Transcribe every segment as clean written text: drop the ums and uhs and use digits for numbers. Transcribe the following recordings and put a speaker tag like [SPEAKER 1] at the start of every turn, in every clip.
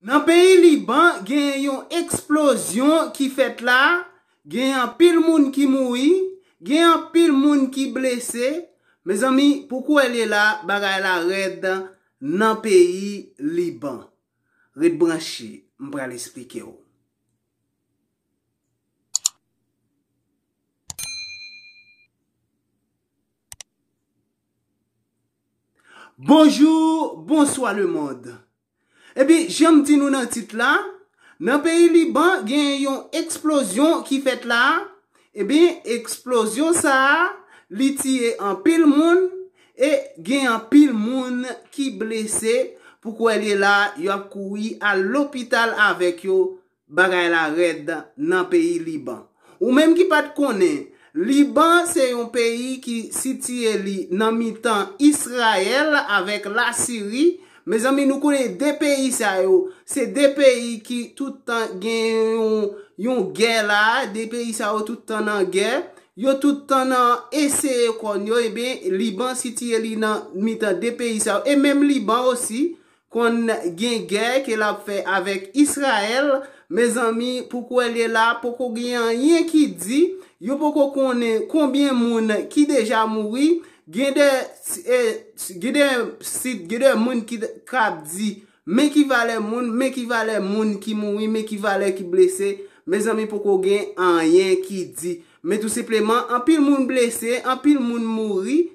[SPEAKER 1] Dans le pays Liban, il y a une explosion qui fait là, il y a un pile monde qui mouri, il y a un pile monde qui blessé. Mes amis, pourquoi elle est là, bagay la red dans le pays Liban? Red branché, je vais l'expliquer. Bonjour, bonsoir le monde. Eh bien, j'aime dire nous dans le titre là, dans le pays Liban, il y a une explosion qui fait là. Eh bien, explosion ça, li tire en pile monde et il y a un pile monde qui blessé. Pourquoi elle est là, il a couru à l'hôpital avec yo, bagay la red dans le pays Liban. Ou même qui pas de connaît, Liban c'est un pays qui situé dans mi-temps Israël avec la Syrie. Mes amis, nous connaissons deux pays ça yo. C'est deux pays qui tout le temps gagnent une guerre là, des pays ça yo tout le temps en guerre. Yo tout le temps dans essayer qu'on yo et bien Liban situé dans mi-temps deux pays ça et même Liban aussi qu'on gagne guerre qu'elle a fait avec Israël. Mes amis, pourquoi elle est là? Pourquoi il y a rien qui dit? Yo pourquoi connaît combien de monde qui déjà mouri? Gede moun qui kap di mais qui valait moun qui mouri mais qui valait qui blessé. Mes amis pourquoi gen rien qui dit mais tout simplement en pile moun blessé en pile moun mouri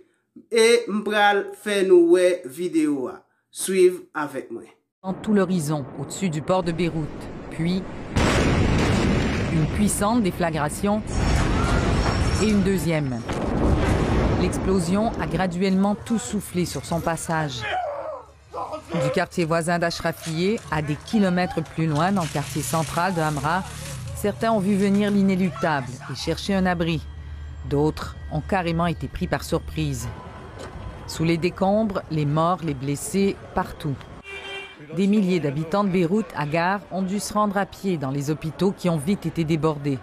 [SPEAKER 1] et m'pral faire nous vidéo a suivre avec moi
[SPEAKER 2] en tout l'horizon au-dessus du port de Beyrouth, puis une puissante déflagration et une deuxième. L'explosion a graduellement tout soufflé sur son passage. Du quartier voisin d'Ashrafiyeh à des kilomètres plus loin, dans le quartier central de Hamra, certains ont vu venir l'inéluctable et cherché un abri. D'autres ont carrément été pris par surprise. Sous les décombres, les morts, les blessés, partout. Des milliers d'habitants de Beyrouth, à Gare, ont dû se rendre à pied dans les hôpitaux qui ont vite été débordés.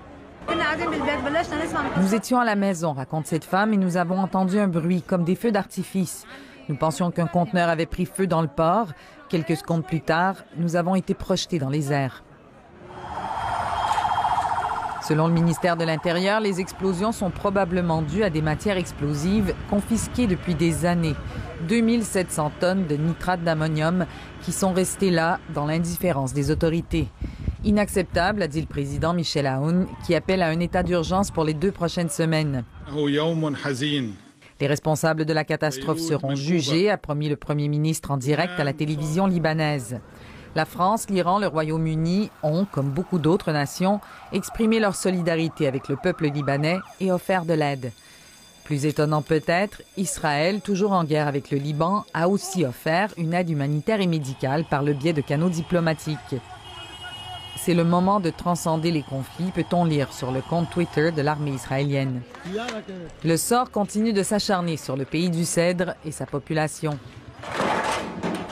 [SPEAKER 2] Nous étions à la maison, raconte cette femme, et nous avons entendu un bruit comme des feux d'artifice. Nous pensions qu'un conteneur avait pris feu dans le port. Quelques secondes plus tard, nous avons été projetés dans les airs. Selon le ministère de l'Intérieur, les explosions sont probablement dues à des matières explosives confisquées depuis des années. 2700 tonnes de nitrate d'ammonium qui sont restées là dans l'indifférence des autorités. Inacceptable, a dit le président Michel Aoun, qui appelle à un état d'urgence pour les 2 prochaines semaines. Les responsables de la catastrophe seront jugés, a promis le Premier ministre en direct à la télévision libanaise. La France, l'Iran, le Royaume-Uni ont, comme beaucoup d'autres nations, exprimé leur solidarité avec le peuple libanais et offert de l'aide. Plus étonnant peut-être, Israël, toujours en guerre avec le Liban, a aussi offert une aide humanitaire et médicale par le biais de canaux diplomatiques. C'est le moment de transcender les conflits, peut-on lire sur le compte Twitter de l'armée israélienne. Le sort continue de s'acharner sur le pays du Cèdre et sa population.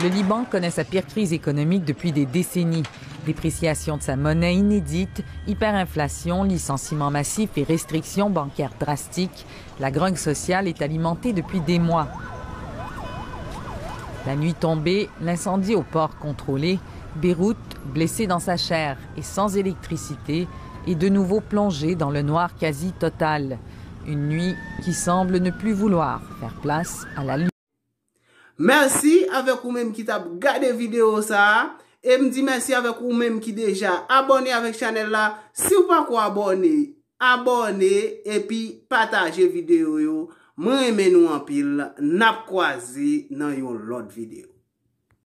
[SPEAKER 2] Le Liban connaît sa pire crise économique depuis des décennies. Dépréciation de sa monnaie inédite, hyperinflation, licenciements massifs et restrictions bancaires drastiques. La grogne sociale est alimentée depuis des mois. La nuit tombée, l'incendie au port contrôlé, Beyrouth, blessé dans sa chair et sans électricité, est de nouveau plongé dans le noir quasi total. Une nuit qui semble ne plus vouloir faire place à la lumière.
[SPEAKER 1] Merci avec vous-même qui t'a regardé vidéo ça. Et me dit merci avec vous-même qui déjà abonné avec chaîne là. Si vous pas quoi abonner, abonnez et puis partagez vidéo yo. Moi aimez nous en pile, n'a croisé dans une autre vidéo.